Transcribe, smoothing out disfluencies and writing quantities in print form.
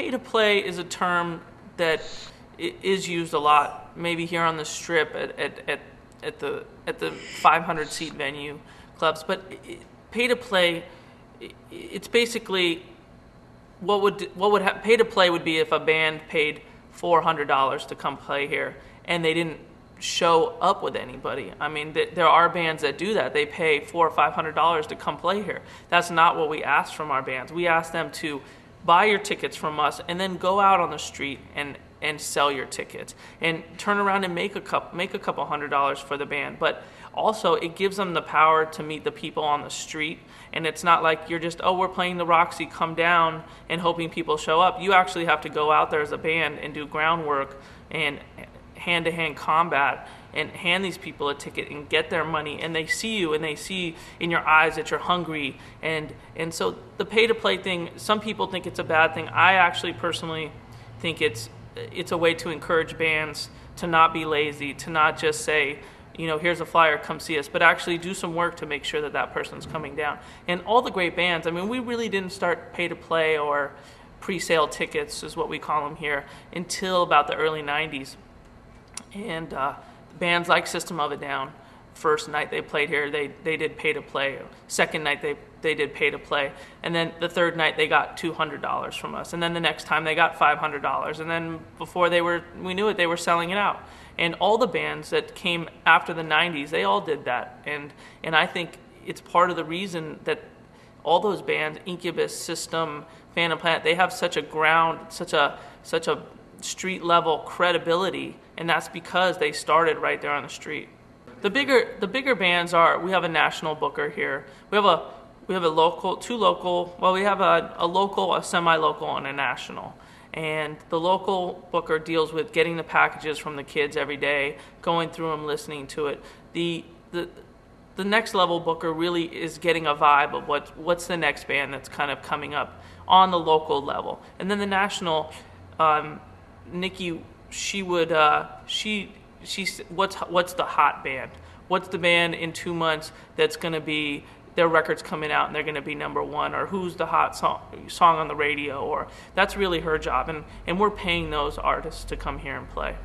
pay to play is a term that is used a lot, maybe here on the Strip at the 500 seat venue clubs. But pay to play, it's basically pay to play would be if a band paid $400 to come play here and they didn't show up with anybody. I mean, there are bands that do that. They pay $400 or $500 to come play here. That's not what we ask from our bands. We ask them to buy your tickets from us and then go out on the street and sell your tickets and turn around and make a couple $100 for the band. But also it gives them the power to meet the people on the street, and it's not like you're just, we're playing the Roxy, come down and hoping people show up. You actually have to go out there as a band and do groundwork and hand-to-hand combat and hand these people a ticket and get their money, and they see you and they see in your eyes that you're hungry, and so the pay-to-play thing, some people think it's a bad thing. I actually personally think it's a way to encourage bands to not be lazy, to not just say, here's a flyer, come see us, but actually do some work to make sure that person's coming down. And all the great bands, I mean, we really didn't start pay-to-play or pre-sale tickets, is what we call them here, until about the early 90s. And bands like System of a Down, first night they played here, they did pay-to-play. Second night they did pay-to-play. And then the third night they got $200 from us. And then the next time they got $500. And then before we knew it, they were selling it out. And all the bands that came after the 90s, they all did that. And I think it's part of the reason that all those bands, Incubus, System, Phantom Planet, they have such a street level credibility, and that's because they started right there on the street. The bigger bands we have a national booker here. We have a local, two local. Well, we have a local, a semi-local, and a national. And the local booker deals with getting the packages from the kids every day, going through them, listening to it. The next level booker really is getting a vibe of what's the next band that's kind of coming up on the local level. And then the national, Nikki, she what's the hot band? What's the band in 2 months that's going to be, their record's coming out and they're going to be number one, or who's the hot song on the radio, or that's really her job, and we're paying those artists to come here and play.